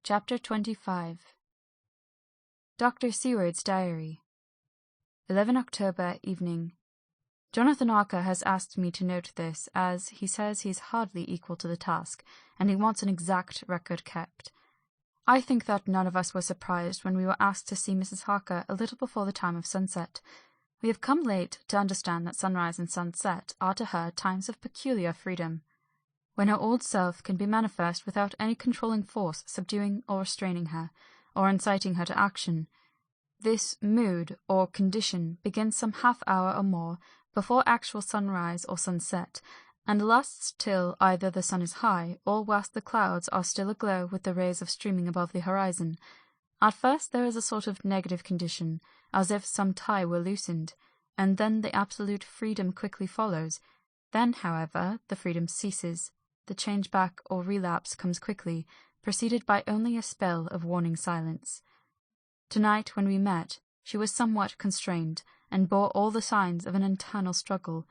Chapter 25. Dr. Seward's Diary. 11 October evening. Jonathan Harker has asked me to note this, as he says he is hardly equal to the task, and he wants an exact record kept. I think that none of us were surprised when we were asked to see Mrs. Harker a little before the time of sunset. We have come late to understand that sunrise and sunset are to her times of peculiar freedom, when her old self can be manifest without any controlling force subduing or restraining her, or inciting her to action. This mood or condition begins some half-hour or more before actual sunrise or sunset, and lasts till either the sun is high, or whilst the clouds are still aglow with the rays of streaming above the horizon. At first there is a sort of negative condition, as if some tie were loosened, and then the absolute freedom quickly follows. Then, however, the freedom ceases. The change back or relapse comes quickly, preceded by only a spell of warning silence. Tonight, when we met, she was somewhat constrained, and bore all the signs of an internal struggle.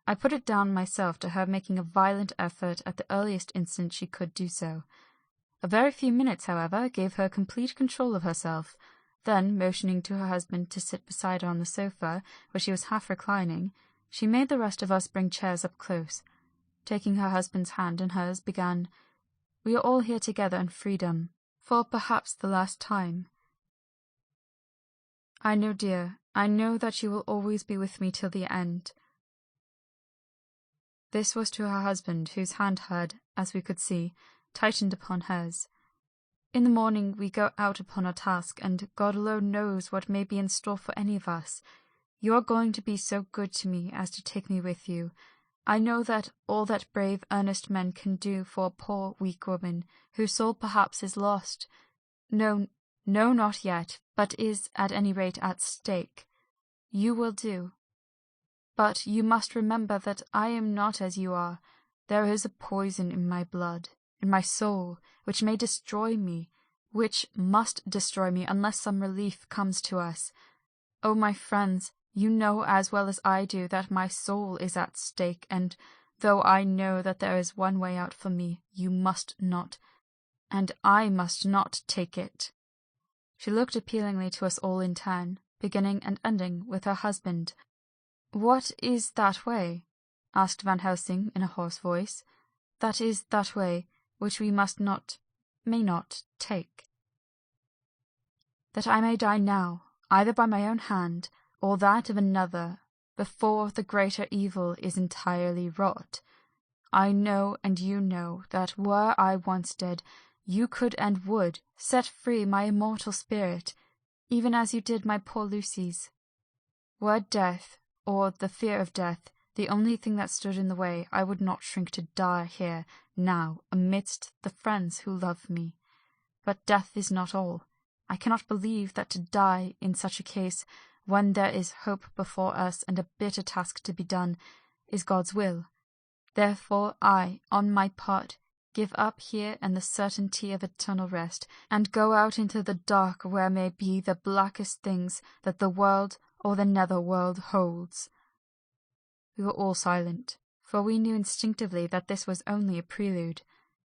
I put it down myself to her making a violent effort at the earliest instant she could do so. A very few minutes, however, gave her complete control of herself. Then, motioning to her husband to sit beside her on the sofa, where she was half reclining, she made the rest of us bring chairs up close. Taking her husband's hand in hers, began, "We are all here together in freedom, for perhaps the last time. I know, dear, I know that you will always be with me till the end." This was to her husband, whose hand had, as we could see, tightened upon hers. "In the morning we go out upon our task, and God alone knows what may be in store for any of us. You are going to be so good to me as to take me with you. I know that all that brave, earnest men can do for a poor, weak woman, whose soul perhaps is lost. No, not yet, but is at any rate at stake. You will do. But you must remember that I am not as you are. There is a poison in my blood, in my soul, which may destroy me, which must destroy me unless some relief comes to us. Oh, my friends, you know as well as I do that my soul is at stake, and though I know that there is one way out for me, you must not, and I must not take it." She looked appealingly to us all in turn, beginning and ending with her husband. "What is that way?" asked Van Helsing in a hoarse voice. "That is that way which we may not take." "That I may die now, either by my own hand, or that of another, before the greater evil is entirely wrought. I know, and you know, that were I once dead, you could and would set free my immortal spirit, even as you did my poor Lucy's. Were death, or the fear of death, the only thing that stood in the way, I would not shrink to die here, now, amidst the friends who love me. But death is not all. I cannot believe that to die in such a case, when there is hope before us and a bitter task to be done, is God's will. Therefore I, on my part, give up here and the certainty of eternal rest, and go out into the dark where may be the blackest things that the world or the nether world holds." We were all silent, for we knew instinctively that this was only a prelude.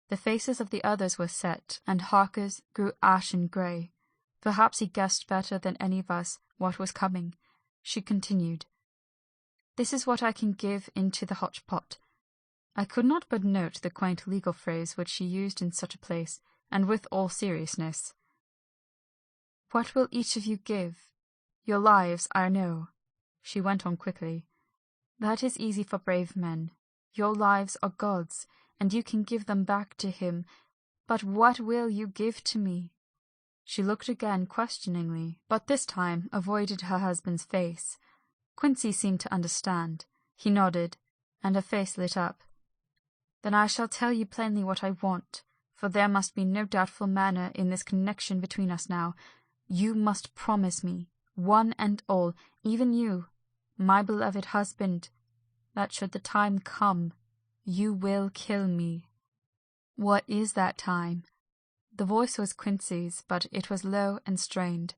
The faces of the others were set, and Harker's grew ashen grey. Perhaps he guessed better than any of us what was coming. She continued, "This is what I can give into the hotch-pot." I could not but note the quaint legal phrase which she used in such a place, and with all seriousness. "What will each of you give? Your lives, I know," she went on quickly. "That is easy for brave men. Your lives are God's, and you can give them back to him. But what will you give to me?" She looked again questioningly, but this time avoided her husband's face. Quincy seemed to understand. He nodded, and her face lit up. "Then I shall tell you plainly what I want, for there must be no doubtful manner in this connection between us now. You must promise me, one and all, even you, my beloved husband, that should the time come, you will kill me." "What is that time?" The voice was Quincy's, but it was low and strained.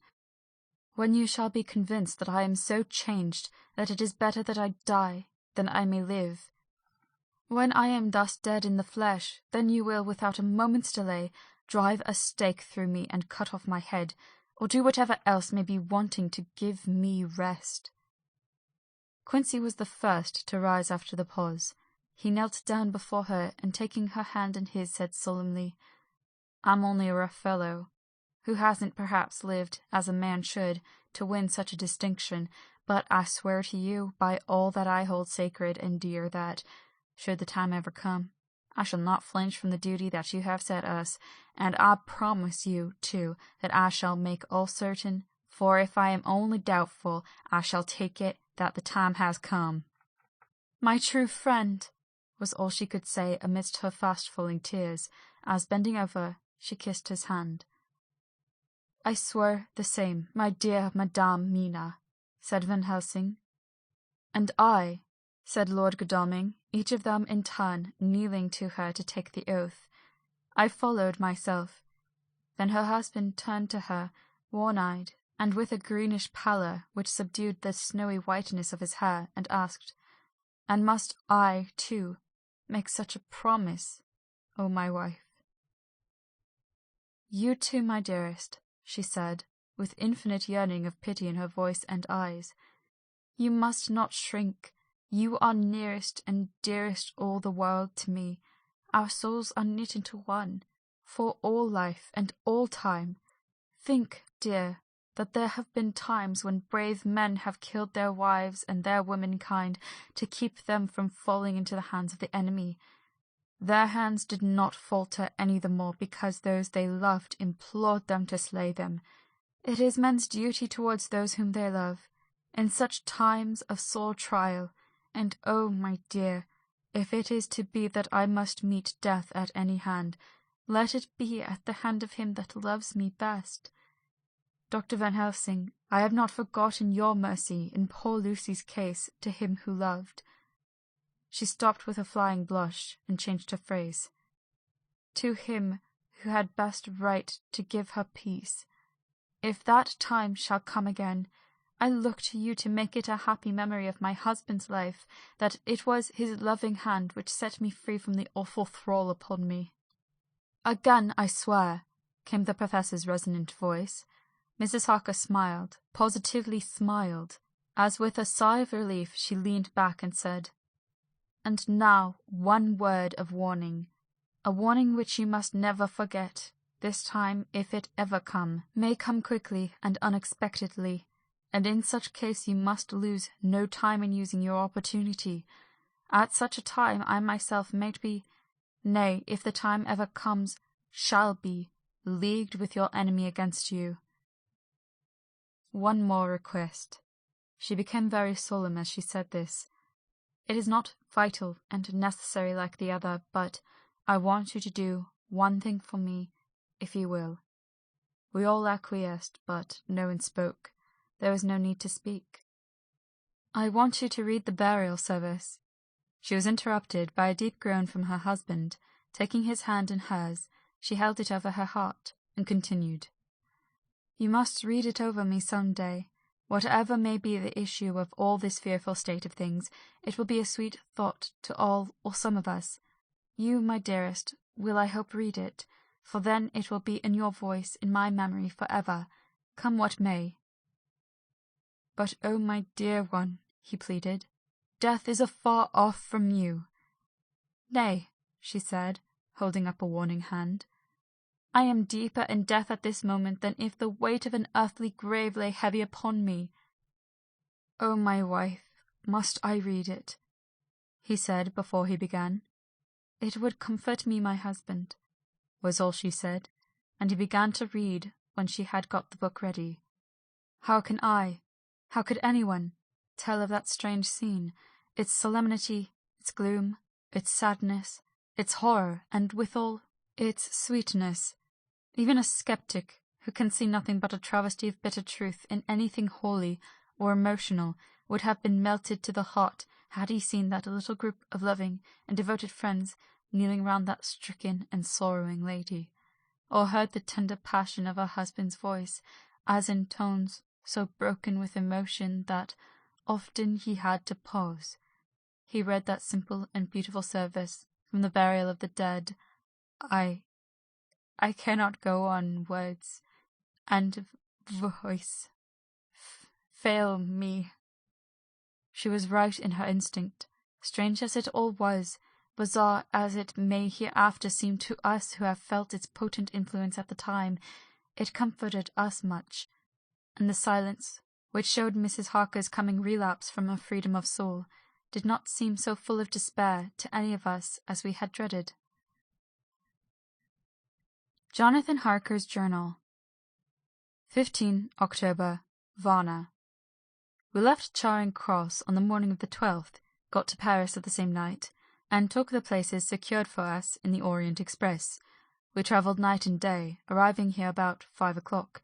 "When you shall be convinced that I am so changed that it is better that I die than I may live. When I am thus dead in the flesh, then you will, without a moment's delay, drive a stake through me and cut off my head, or do whatever else may be wanting to give me rest." Quincy was the first to rise after the pause. He knelt down before her, and taking her hand in his, said solemnly, "I'm only a rough fellow, who hasn't perhaps lived as a man should to win such a distinction, but I swear to you, by all that I hold sacred and dear, that, should the time ever come, I shall not flinch from the duty that you have set us, and I promise you, too, that I shall make all certain, for if I am only doubtful, I shall take it that the time has come." "My true friend," was all she could say amidst her fast-falling tears, as, bending over, she kissed his hand. "I swear the same, my dear Madame Mina," said Van Helsing. "And I," said Lord Godalming, each of them in turn kneeling to her to take the oath. "I followed myself." Then her husband turned to her, worn-eyed, and with a greenish pallor which subdued the snowy whiteness of his hair, and asked, "And must I, too, make such a promise, O my wife?" "You too, my dearest," she said, with infinite yearning of pity in her voice and eyes. "You must not shrink. You are nearest and dearest all the world to me. Our souls are knit into one, for all life and all time. Think, dear, that there have been times when brave men have killed their wives and their womankind to keep them from falling into the hands of the enemy. Their hands did not falter any the more because those they loved implored them to slay them. It is men's duty towards those whom they love, in such times of sore trial, and oh, my dear, if it is to be that I must meet death at any hand, let it be at the hand of him that loves me best. Dr. Van Helsing, I have not forgotten your mercy in poor Lucy's case to him who loved." She stopped with a flying blush, and changed her phrase. "To him who had best right to give her peace. If that time shall come again, I look to you to make it a happy memory of my husband's life, that it was his loving hand which set me free from the awful thrall upon me." "Again, I swear," came the Professor's resonant voice. Mrs. Harker smiled, positively smiled, as with a sigh of relief she leaned back and said, "And now one word of warning, a warning which you must never forget. This time, if it ever come, may come quickly and unexpectedly, and in such case you must lose no time in using your opportunity. At such a time I myself may be, nay, if the time ever comes, shall be, leagued with your enemy against you. One more request." She became very solemn as she said this. "It is not vital and necessary like the other, but I want you to do one thing for me, if you will." We all acquiesced, but no one spoke. There was no need to speak. "I want you to read the burial service." She was interrupted by a deep groan from her husband. Taking his hand in hers, she held it over her heart, and continued, "You must read it over me some day. Whatever may be the issue of all this fearful state of things, it will be a sweet thought to all or some of us. You, my dearest, will I hope read it, for then it will be in your voice in my memory for ever, come what may." "But, oh, my dear one," he pleaded, "death is afar off from you." "Nay," she said, holding up a warning hand, "I am deeper in death at this moment than if the weight of an earthly grave lay heavy upon me." "Oh, my wife, must I read it?" he said before he began. "It would comfort me, my husband," was all she said, and he began to read when she had got the book ready. How could anyone, tell of that strange scene, its solemnity, its gloom, its sadness, its horror, and withal its sweetness? Even a skeptic, who can see nothing but a travesty of bitter truth in anything holy or emotional, would have been melted to the heart had he seen that little group of loving and devoted friends kneeling round that stricken and sorrowing lady, or heard the tender passion of her husband's voice, as in tones so broken with emotion that often he had to pause. He read that simple and beautiful service from the burial of the dead. I I cannot go on, words and voice fail me. She was right in her instinct. Strange as it all was, bizarre as it may hereafter seem to us who have felt its potent influence at the time, it comforted us much, and the silence, which showed Mrs. Harker's coming relapse from her freedom of soul, did not seem so full of despair to any of us as we had dreaded. Jonathan Harker's Journal. 15 October, Varna. We left Charing Cross on the morning of the 12th, got to Paris at the same night, and took the places secured for us in the Orient Express. We travelled night and day, arriving here about 5 o'clock.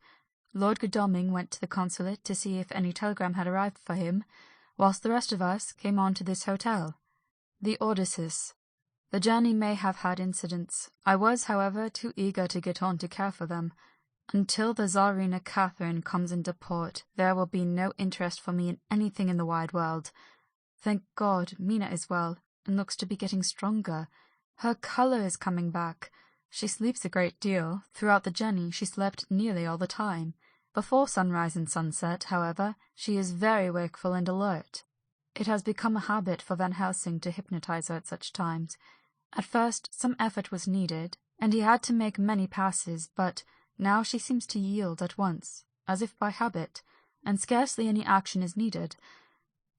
Lord Godalming went to the consulate to see if any telegram had arrived for him, whilst the rest of us came on to this hotel, the Odysseus. The journey may have had incidents. I was, however, too eager to get on to care for them. Until the Tsarina Catherine comes into port, there will be no interest for me in anything in the wide world. Thank God, Mina is well, and looks to be getting stronger. Her colour is coming back. She sleeps a great deal. Throughout the journey she slept nearly all the time. Before sunrise and sunset, however, she is very wakeful and alert. It has become a habit for Van Helsing to hypnotize her at such times. At first some effort was needed, and he had to make many passes, but now she seems to yield at once, as if by habit, and scarcely any action is needed.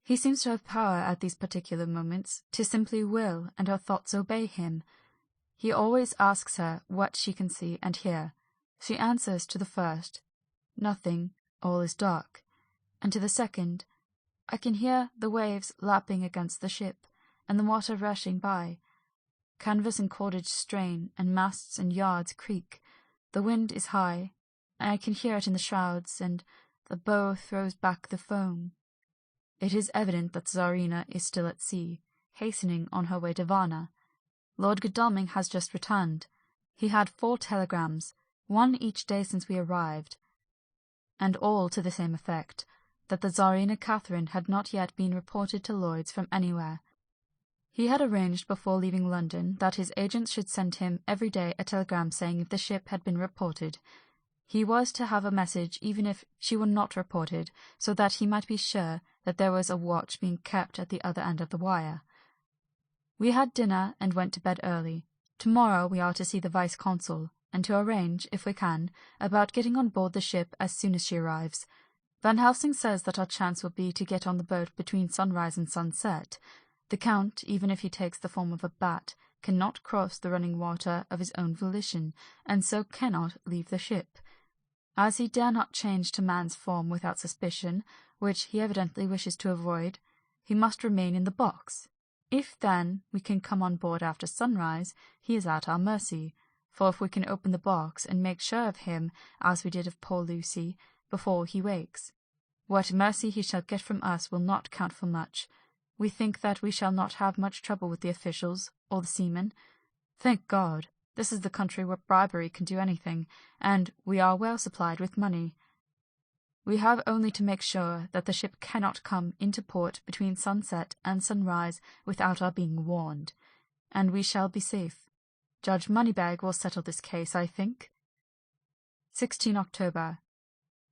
He seems to have power at these particular moments to simply will, and her thoughts obey him. He always asks her what she can see and hear. She answers to the first, "Nothing, all is dark," and to the second, "I can hear the waves lapping against the ship, and the water rushing by. Canvas and cordage strain, and masts and yards creak. The wind is high, and I can hear it in the shrouds, and the bow throws back the foam." It is evident that Tsarina is still at sea, hastening on her way to Varna. Lord Godalming has just returned. He had 4 telegrams, 1 each day since we arrived, and all to the same effect, that the Tsarina Catherine had not yet been reported to Lloyd's from anywhere. He had arranged before leaving London that his agents should send him every day a telegram saying if the ship had been reported. He was to have a message even if she were not reported, so that he might be sure that there was a watch being kept at the other end of the wire. We had dinner and went to bed early. Tomorrow we are to see the Vice-Consul, and to arrange, if we can, about getting on board the ship as soon as she arrives. Van Helsing says that our chance will be to get on the boat between sunrise and sunset. The Count, even if he takes the form of a bat, cannot cross the running water of his own volition, and so cannot leave the ship. As he dare not change to man's form without suspicion, which he evidently wishes to avoid, he must remain in the box. If, then, we can come on board after sunrise, he is at our mercy, for if we can open the box and make sure of him, as we did of poor Lucy, before he wakes, what mercy he shall get from us will not count for much. We think that we shall not have much trouble with the officials, or the seamen. Thank God, this is the country where bribery can do anything, and we are well supplied with money. We have only to make sure that the ship cannot come into port between sunset and sunrise without our being warned, and we shall be safe. Judge Moneybag will settle this case, I think. 16 October.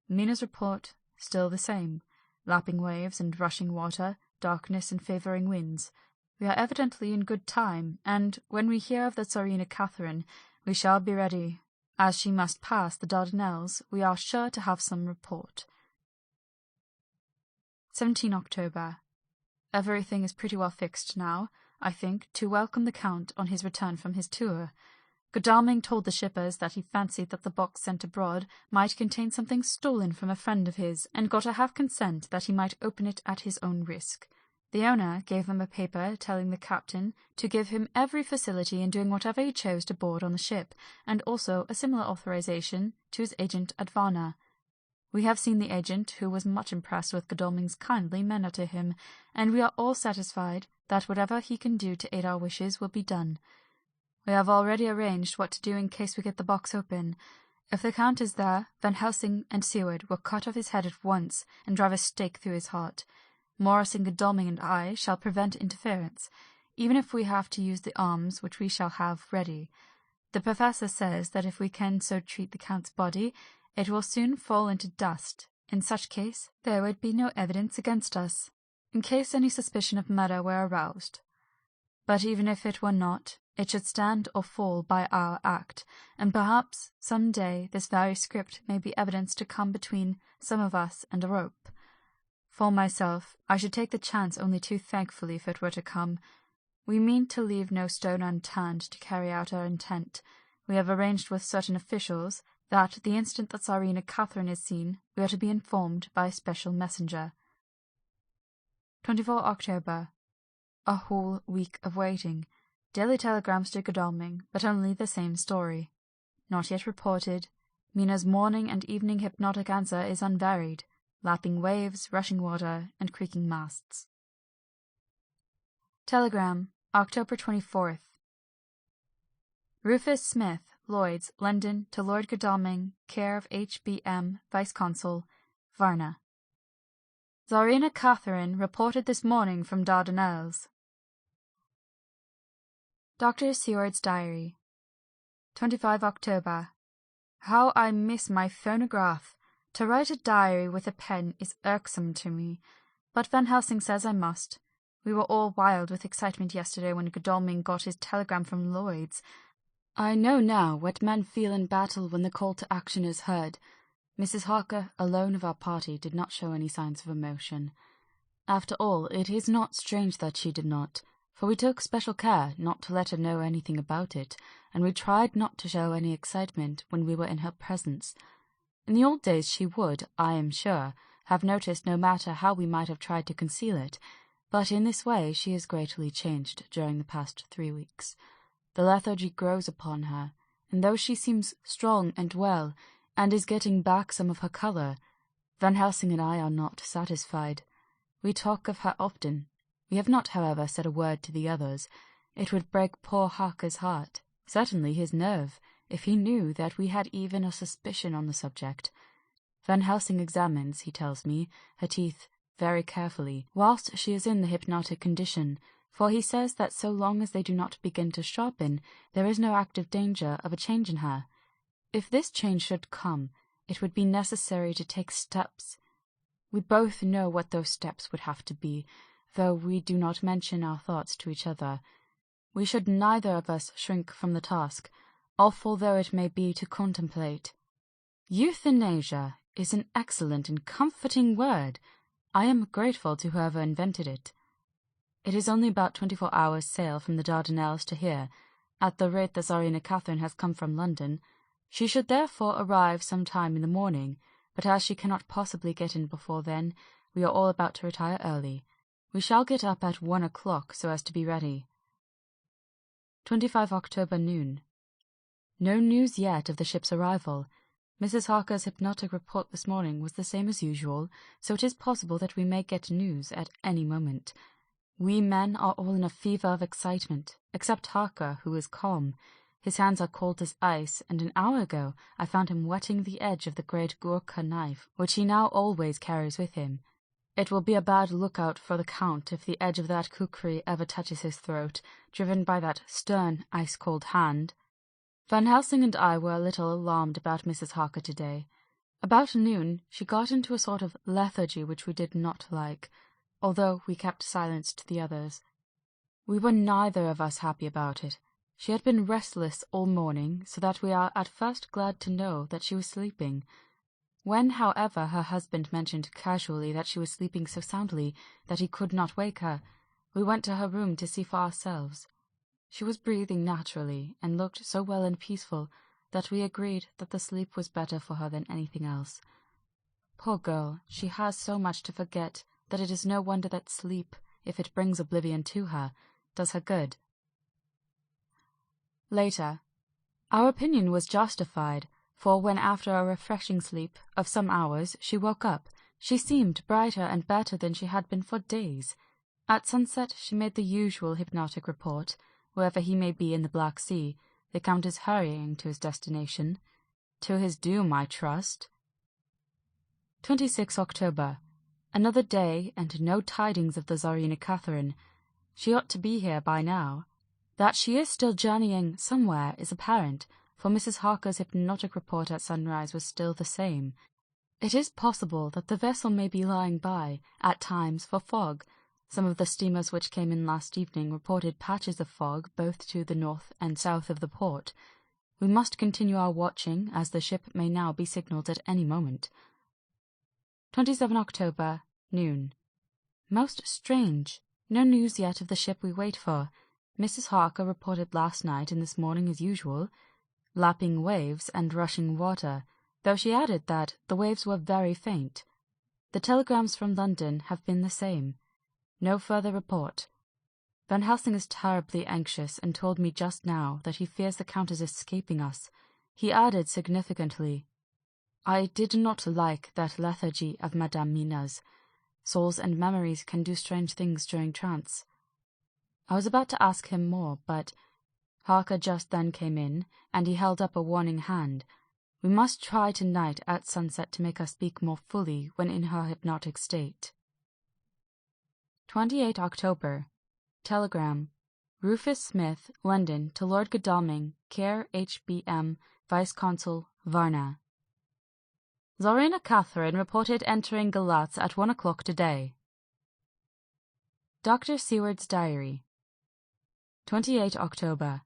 Mina's report still the same. Lapping waves and rushing water, darkness and favouring winds. We are evidently in good time, and when we hear of the Tsarina Catherine, we shall be ready. As she must pass the Dardanelles, we are sure to have some report. 17 October. Everything is pretty well fixed now, I think, to welcome the Count on his return from his tour. Godalming told the shippers that he fancied that the box sent abroad might contain something stolen from a friend of his, and got a half-consent that he might open it at his own risk. The owner gave him a paper telling the captain to give him every facility in doing whatever he chose to board on the ship, and also a similar authorization to his agent at Varna. We have seen the agent, who was much impressed with Godalming's kindly manner to him, and we are all satisfied that whatever he can do to aid our wishes will be done. We have already arranged what to do in case we get the box open. If the Count is there, Van Helsing and Seward will cut off his head at once and drive a stake through his heart. Morris and Godalming and I shall prevent interference, even if we have to use the arms which we shall have ready. The professor says that if we can so treat the Count's body, it will soon fall into dust. In such case, there would be no evidence against us, in case any suspicion of murder were aroused. But even if it were not, it should stand or fall by our act, and perhaps some day this very script may be evidence to come between some of us and a rope. For myself, I should take the chance only too thankfully if it were to come. We mean to leave no stone unturned to carry out our intent. We have arranged with certain officials that the instant that Tsarina Catherine is seen, we are to be informed by a special messenger. 24 October. A whole week of waiting. Daily telegrams to Godalming, but only the same story. Not yet reported. Mina's morning and evening hypnotic answer is unvaried. Lapping waves, rushing water, and creaking masts. Telegram, October 24th. Rufus Smith, Lloyd's, London, to Lord Godalming, care of H.B.M., Vice-Consul, Varna. Tsarina Catherine reported this morning from Dardanelles. Dr. Seward's Diary, 25 October. How I miss my phonograph! To write a diary with a pen is irksome to me, but Van Helsing says I must. We were all wild with excitement yesterday when Godalming got his telegram from Lloyd's. I know now what men feel in battle when the call to action is heard. Mrs. Harker, alone of our party, did not show any signs of emotion. After all, it is not strange that she did not, for we took special care not to let her know anything about it, and we tried not to show any excitement when we were in her presence. In the old days she would, I am sure, have noticed no matter how we might have tried to conceal it, but in this way she is greatly changed during the past 3 weeks. The lethargy grows upon her, and though she seems strong and well, and is getting back some of her colour, Van Helsing and I are not satisfied. We talk of her often. We have not, however, said a word to the others. It would break poor Harker's heart, certainly his nerve, if he knew that we had even a suspicion on the subject. Van Helsing examines, he tells me, her teeth very carefully, whilst she is in the hypnotic condition, for he says that so long as they do not begin to sharpen, there is no active danger of a change in her. If this change should come, it would be necessary to take steps. We both know what those steps would have to be, though we do not mention our thoughts to each other. We should neither of us shrink from the task, awful though it may be to contemplate. Euthanasia is an excellent and comforting word. I am grateful to whoever invented it. It is only about 24 hours' sail from the Dardanelles to here. At the rate the Tsarina Catherine has come from London, she should therefore arrive some time in the morning, but as she cannot possibly get in before then, we are all about to retire early. We shall get up at 1 o'clock so as to be ready. 25 October noon. No news yet of the ship's arrival. Mrs. Harker's hypnotic report this morning was the same as usual, so it is possible that we may get news at any moment. We men are all in a fever of excitement, except Harker, who is calm. His hands are cold as ice, and an hour ago I found him wetting the edge of the great Gurkha knife, which he now always carries with him. It will be a bad lookout for the Count if the edge of that kukri ever touches his throat, driven by that stern, ice-cold hand. Van Helsing and I were a little alarmed about Mrs. Harker today. About noon she got into a sort of lethargy which we did not like, although we kept silence to the others. We were neither of us happy about it. She had been restless all morning, so that we are at first glad to know that she was sleeping. When, however, her husband mentioned casually that she was sleeping so soundly that he could not wake her, we went to her room to see for ourselves. She was breathing naturally, and looked so well and peaceful that we agreed that the sleep was better for her than anything else. Poor girl, she has so much to forget that it is no wonder that sleep, if it brings oblivion to her, does her good. Later. Our opinion was justified, for when after a refreshing sleep of some hours she woke up, she seemed brighter and better than she had been for days. At sunset she made the usual hypnotic report. Wherever he may be in the Black Sea, the Count is hurrying to his destination. To his doom, I trust. 26 October. Another day, and no tidings of the Tsarina Catherine. She ought to be here by now. That she is still journeying somewhere is apparent, for Mrs. Harker's hypnotic report at sunrise was still the same. It is possible that the vessel may be lying by, at times, for fog. Some of the steamers which came in last evening reported patches of fog both to the north and south of the port. We must continue our watching, as the ship may now be signalled at any moment. 27 October, noon. Most strange. No news yet of the ship we wait for. Mrs. Harker reported last night and this morning as usual, lapping waves and rushing water, though she added that the waves were very faint. The telegrams from London have been the same. No further report. Van Helsing is terribly anxious and told me just now that he fears the Count is escaping us. He added significantly, "I did not like that lethargy of Madame Mina's. Souls and memories can do strange things during trance." I was about to ask him more, but Harker just then came in, and he held up a warning hand. We must try tonight at sunset to make her speak more fully when in her hypnotic state. 28 October. Telegram. Rufus Smith, London, to Lord Godalming, Care HBM, Vice-Consul, Varna. Tsarina Catherine reported entering Galatz at 1 o'clock today. Dr. Seward's Diary. 28 October.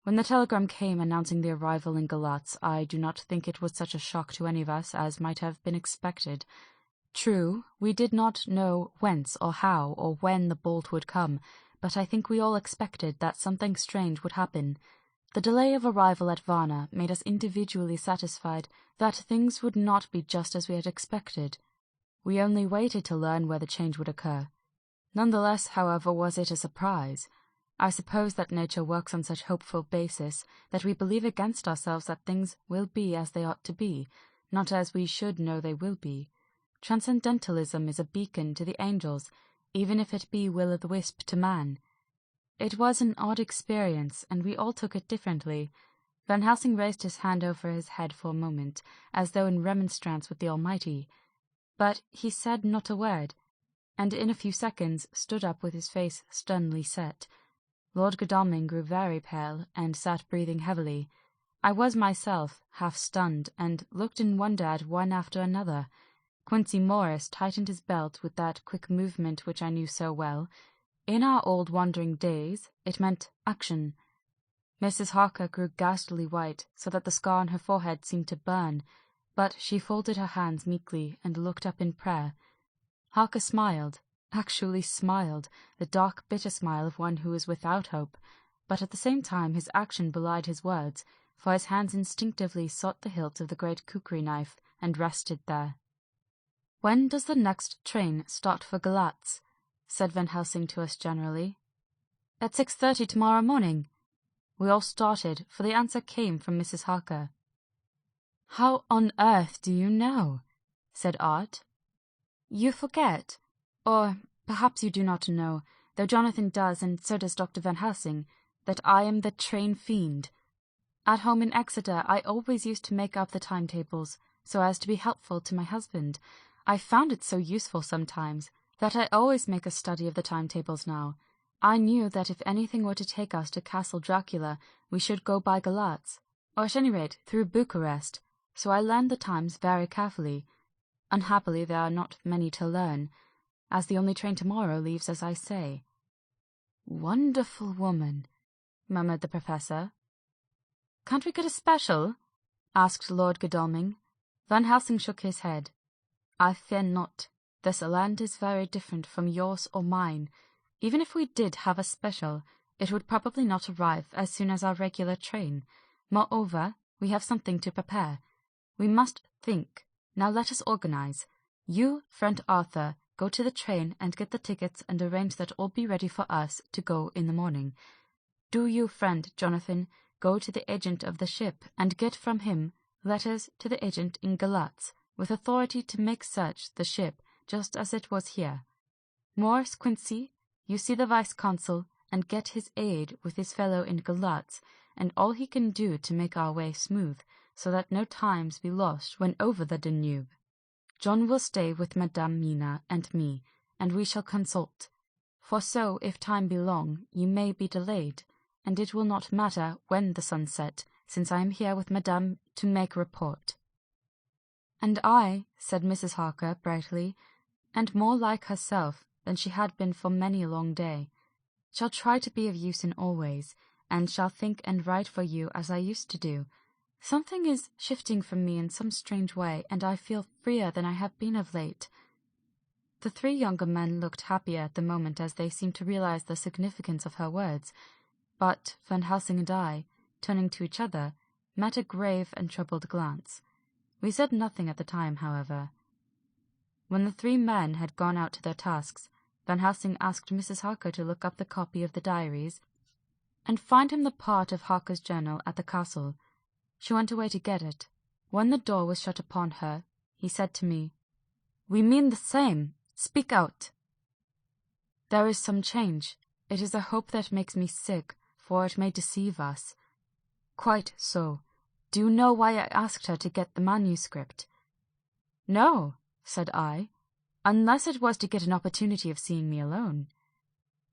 When the telegram came announcing the arrival in Galatz, I do not think it was such a shock to any of us as might have been expected. True, we did not know whence or how or when the bolt would come, but I think we all expected that something strange would happen. The delay of arrival at Varna made us individually satisfied that things would not be just as we had expected. We only waited to learn where the change would occur. None the less, however, was it a surprise. I suppose that nature works on such hopeful basis that we believe against ourselves that things will be as they ought to be, not as we should know they will be. Transcendentalism is a beacon to the angels, even if it be will-o'-the-wisp to man. It was an odd experience, and we all took it differently. Van Helsing raised his hand over his head for a moment, as though in remonstrance with the Almighty. But he said not a word, and in a few seconds stood up with his face sternly set. Lord Godalming grew very pale, and sat breathing heavily. I was myself half stunned, and looked in wonder at one after another. Quincey Morris tightened his belt with that quick movement which I knew so well. In our old wandering days, it meant action. Mrs. Harker grew ghastly white, so that the scar on her forehead seemed to burn, but she folded her hands meekly and looked up in prayer. Harker smiled, actually smiled, the dark, bitter smile of one who is without hope, but at the same time his action belied his words, for his hands instinctively sought the hilt of the great kukri knife and rested there. "When does the next train start for Galatz?" said Van Helsing to us generally. "At 6:30 tomorrow morning." We all started, for the answer came from Mrs. Harker. "How on earth do you know?" said Art. "You forget, or perhaps you do not know, though Jonathan does, and so does Dr. Van Helsing, that I am the train fiend. At home in Exeter I always used to make up the timetables, so as to be helpful to my husband. I found it so useful sometimes that I always make a study of the timetables now. I knew that if anything were to take us to Castle Dracula, we should go by Galatz, or at any rate through Bucharest, so I learned the times very carefully. Unhappily there are not many to learn, as the only train tomorrow leaves as I say." "Wonderful woman," murmured the Professor. "Can't we get a special?" asked Lord Godalming. Van Helsing shook his head. "I fear not. This land is very different from yours or mine. Even if we did have a special, it would probably not arrive as soon as our regular train. Moreover, we have something to prepare. We must think. Now let us organize. You, friend Arthur, go to the train and get the tickets and arrange that all be ready for us to go in the morning. Do you, friend Jonathan, go to the agent of the ship and get from him letters to the agent in Galatz, with authority to make search the ship just as it was here. Morris Quincey, you see the Vice-Consul, and get his aid with his fellow in Galatz, and all he can do to make our way smooth, so that no times be lost when over the Danube. John will stay with Madame Mina and me, and we shall consult. For so, if time be long, you may be delayed. and it will not matter when the sun set, since I am here with Madame to make report." "And I," said Mrs. Harker brightly, and more like herself than she had been for many a long day, "shall try to be of use in all ways, and shall think and write for you as I used to do. Something is shifting from me in some strange way, and I feel freer than I have been of late." The three younger men looked happier at the moment as they seemed to realize the significance of her words, but Van Helsing and I, turning to each other, met a grave and troubled glance. We said nothing at the time, however. When the three men had gone out to their tasks, Van Helsing asked Mrs. Harker to look up the copy of the diaries and find him the part of Harker's journal at the castle. She went away to get it. When the door was shut upon her, he said to me, "We mean the same. Speak out." "There is some change. It is a hope that makes me sick, for it may deceive us." "Quite so. Do you know why I asked her to get the manuscript?" "No," said I, "unless it was to get an opportunity of seeing me alone."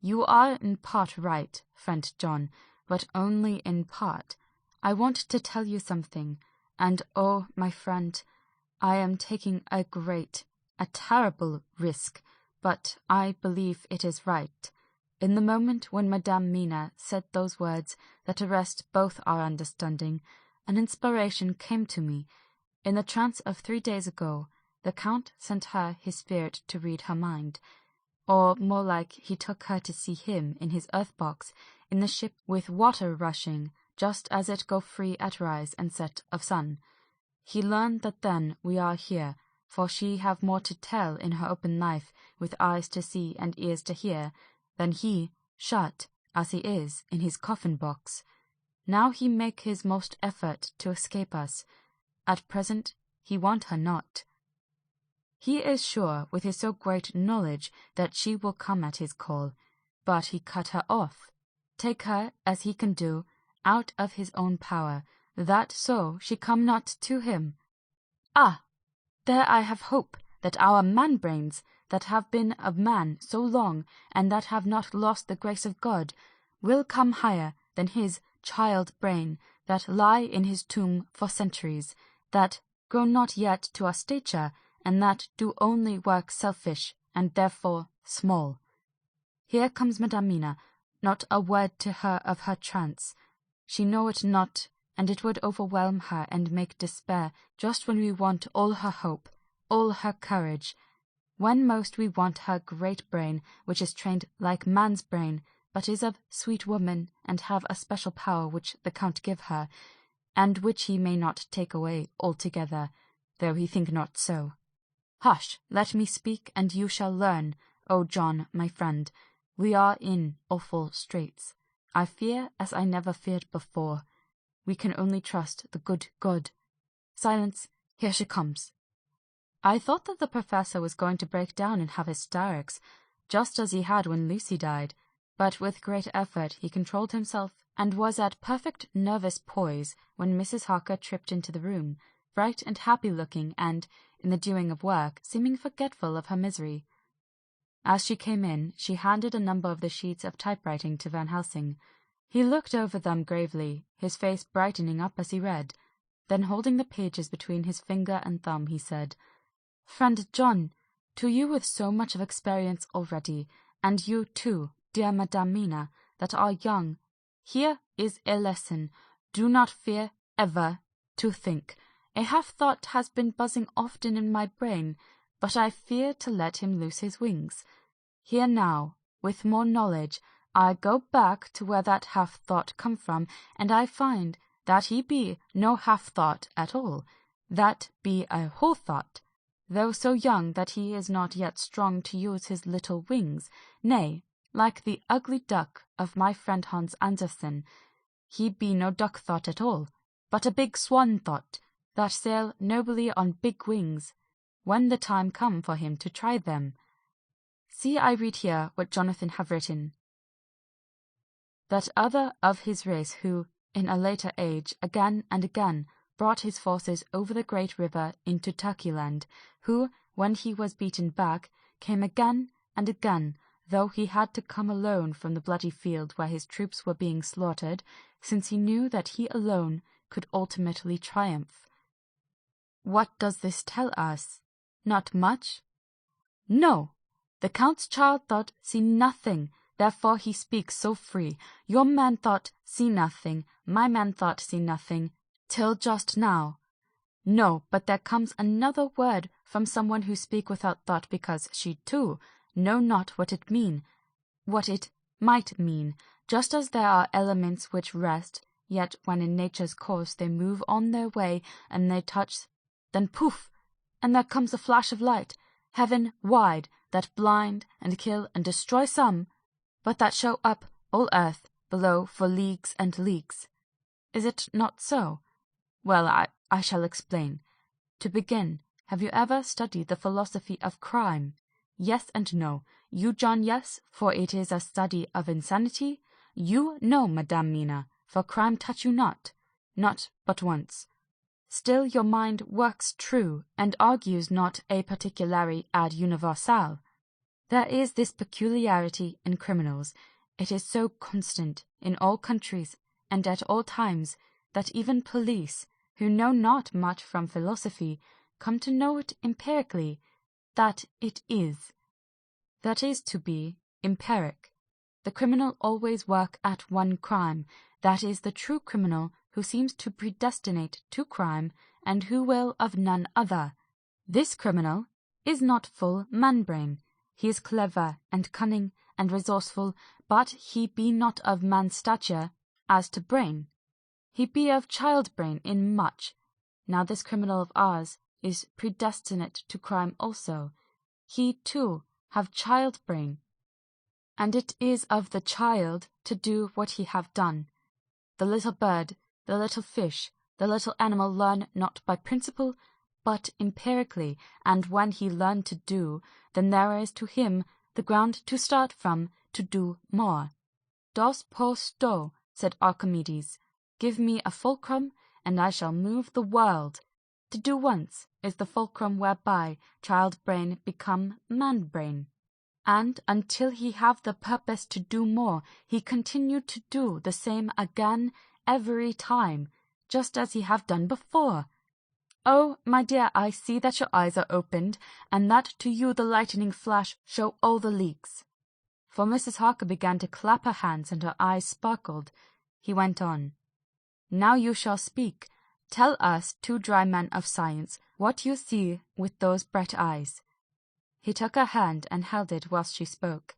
"You are in part right, friend John, but only in part. I want to tell you something, and oh, my friend, I am taking a terrible risk, but I believe it is right. In the moment when Madame Mina said those words that arrest both our understanding, an inspiration came to me. In the trance of 3 days ago, the Count sent her his spirit to read her mind, or more like he took her to see him in his earth-box in the ship with water rushing, just as it go free at rise and set of sun. He learned that then we are here, for she have more to tell in her open life, with eyes to see and ears to hear, than he, shut, as he is, in his coffin-box. Now he make his most effort to escape us. At present he want her not. He is sure, with his so great knowledge, that she will come at his call, but he cut her off. Take her, as he can do, out of his own power, that so she come not to him. Ah! There I have hope that our man-brains, that have been of man so long, and that have not lost the grace of God, will come higher than his child-brain, that lie in his tomb for centuries, that grow not yet to our stature, and that do only work selfish, and therefore small. Here comes Madame Mina, not a word to her of her trance. She know it not, and it would overwhelm her and make despair just when we want all her hope, all her courage. When most we want her great brain, which is trained like man's brain, but is of sweet woman, and have a special power which the Count give her, and which he may not take away altogether, though he think not so. Hush, let me speak, and you shall learn, O John, my friend. We are in awful straits. I fear as I never feared before. We can only trust the good God. Silence, here she comes. I thought that the professor was going to break down and have hysterics, just as he had when Lucy died, but with great effort he controlled himself and was at perfect nervous poise when Mrs. Harker tripped into the room, bright and happy-looking and, in the doing of work, seeming forgetful of her misery. As she came in, she handed a number of the sheets of typewriting to Van Helsing. He looked over them gravely, his face brightening up as he read. Then, holding the pages between his finger and thumb, he said, "Friend John, to you with so much of experience already, and you too, dear Madame Mina, that are young, here is a lesson. Do not fear ever to think. A half-thought has been buzzing often in my brain, but I fear to let him loose his wings. Here now, with more knowledge, I go back to where that half-thought come from, and I find that he be no half-thought at all, that be a whole thought, though so young that he is not yet strong to use his little wings, nay, like the ugly duck of my friend Hans Andersen, he be no duck-thought at all, but a big swan-thought, that sail nobly on big wings, when the time come for him to try them. See, I read here what Jonathan have written. That other of his race who, in a later age, again and again brought his forces over the great river into Turkeyland, who, when he was beaten back, came again and again, though he had to come alone from the bloody field where his troops were being slaughtered, since he knew that he alone could ultimately triumph. What does this tell us? Not much? No! The Count's child thought, see nothing, therefore he speaks so free. Your man thought, see nothing, my man thought, see nothing, till just now. No, but there comes another word from someone who speak without thought, because she too know not what it might mean, just as there are elements which rest, yet when in nature's course they move on their way, and they touch, then poof, and there comes a flash of light, heaven wide, that blind and kill and destroy some, but that show up all earth below for leagues and leagues. Is it not so? Well, I shall explain. To begin, have you ever studied the philosophy of crime? Yes and no. You, John, yes, for it is a study of insanity. You, no, Madame Mina, for crime touch you not but once. Still your mind works true, and argues not a particulari ad universal. There is this peculiarity in criminals. It is so constant in all countries, and at all times, that even police, who know not much from philosophy, come to know it empirically, that it is. That is to be empiric. The criminal always work at one crime, that is the true criminal who seems to predestinate to crime, and who will of none other. This criminal is not full man-brain. He is clever and cunning and resourceful, but he be not of man's stature as to brain. He be of child-brain in much. Now this criminal of ours is predestinate to crime also. He, too, have child-brain, and it is of the child to do what he have done. The little bird, the little fish, the little animal learn not by principle, but empirically, and when he learn to do, then there is to him the ground to start from to do more. Dos pos sto, said Archimedes, give me a fulcrum, and I shall move the world. To do once is the fulcrum whereby child-brain become man-brain. And until he have the purpose to do more, he continue to do the same again every time, just as he have done before. Oh, my dear, I see that your eyes are opened, and that to you the lightning flash show all the leaks. For Mrs. Harker began to clap her hands, and her eyes sparkled. He went on. Now you shall speak. Tell us, two dry men of science, what you see with those bright eyes. He took her hand and held it whilst she spoke.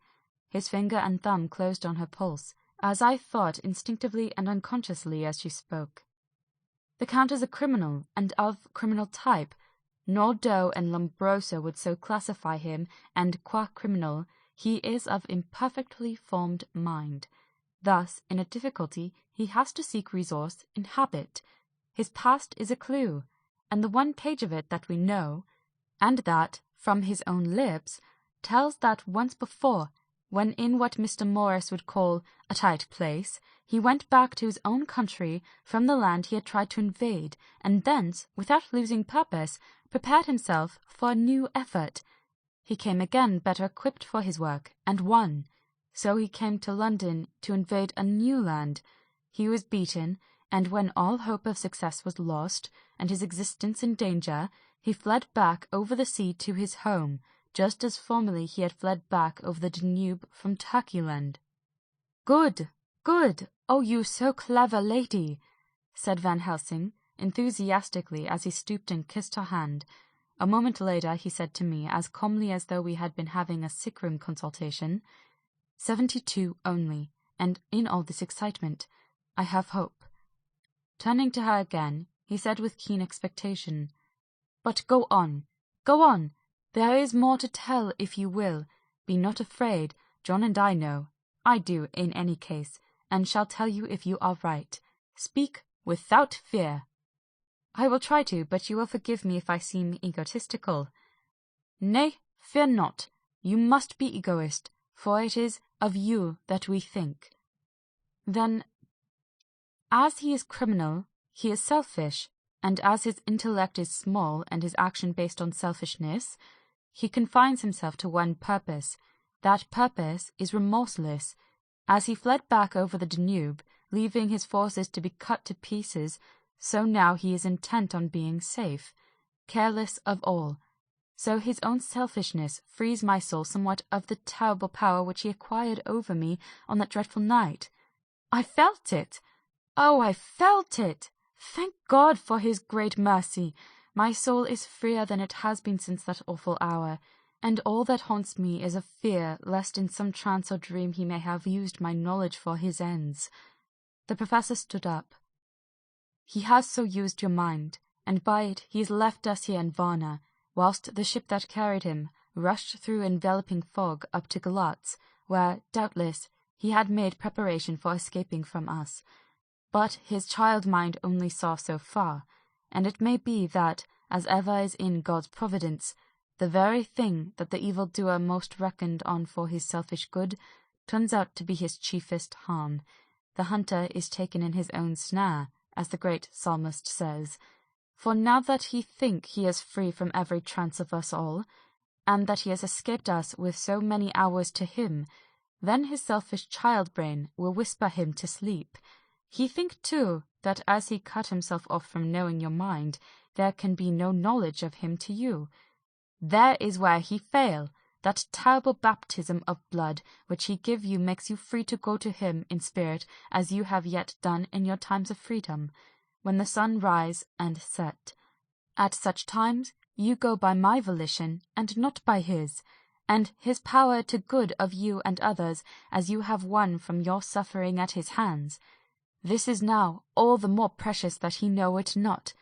His finger and thumb closed on her pulse, as I thought instinctively and unconsciously as she spoke. The Count is a criminal, and of criminal type. Nordau and Lombroso would so classify him, and qua criminal, he is of imperfectly formed mind. Thus, in a difficulty, he has to seek resource in habit. His past is a clue, and the one page of it that we know, and that, from his own lips, tells that once before, when in what Mr. Morris would call a tight place, he went back to his own country from the land he had tried to invade, and thence, without losing purpose, prepared himself for a new effort. He came again better equipped for his work, and won. So he came to London to invade a new land. He was beaten, and when all hope of success was lost, and his existence in danger, he fled back over the sea to his home, just as formerly he had fled back over the Danube from Turkeyland. Good, good, oh, you so clever lady, said Van Helsing, enthusiastically, as he stooped and kissed her hand. A moment later he said to me, as calmly as though we had been having a sick-room consultation, 72 only, and in all this excitement, I have hope. Turning to her again, he said with keen expectation, But go on, go on. There is more to tell if you will. Be not afraid. John and I know. I do, in any case, and shall tell you if you are right. Speak without fear. I will try to, but you will forgive me if I seem egotistical. Nay, fear not. You must be egoist, for it is of you that we think. Then, as he is criminal, he is selfish, and as his intellect is small and his action based on selfishness, he confines himself to one purpose. That purpose is remorseless. As he fled back over the Danube, leaving his forces to be cut to pieces, so now he is intent on being safe, careless of all. So his own selfishness frees my soul somewhat of the terrible power which he acquired over me on that dreadful night. I felt it! Oh, I felt it! Thank God for his great mercy! My soul is freer than it has been since that awful hour, and all that haunts me is a fear lest in some trance or dream he may have used my knowledge for his ends. The professor stood up. He has so used your mind, and by it he has left us here in Varna, whilst the ship that carried him rushed through enveloping fog up to Galatz, where, doubtless, he had made preparation for escaping from us. But his child mind only saw so far, and it may be that, as ever is in God's providence, the very thing that the evil-doer most reckoned on for his selfish good turns out to be his chiefest harm. The hunter is taken in his own snare, as the great psalmist says. For now that he think he is free from every trance of us all, and that he has escaped us with so many hours to him, then his selfish child-brain will whisper him to sleep. He think, too, that as he cut himself off from knowing your mind, there can be no knowledge of him to you. There is where he fail. That terrible baptism of blood which he give you makes you free to go to him in spirit, as you have yet done in your times of freedom, when the sun rise and set. At such times you go by my volition, and not by his, and his power to good of you and others, as you have won from your suffering at his hands. This is now all the more precious that he know it not,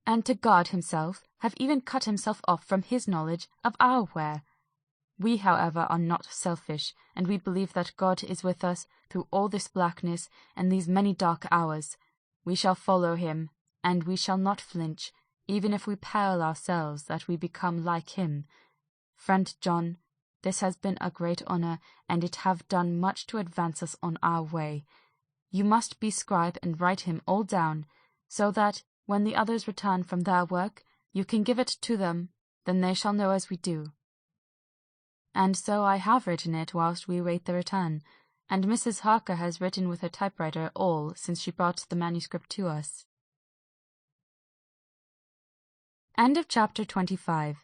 and to guard himself have even cut himself off from his knowledge of our where. We, however, are not selfish, and we believe that God is with us through all this blackness and these many dark hours. We shall follow him, and we shall not flinch, even if we peril ourselves that we become like him. Friend John, this has been a great honour, and it have done much to advance us on our way. You must be scribe and write him all down, so that, when the others return from their work, you can give it to them, then they shall know as we do. And so I have written it whilst we wait the return, and Mrs. Harker has written with her typewriter all since she brought the manuscript to us. End of chapter 25.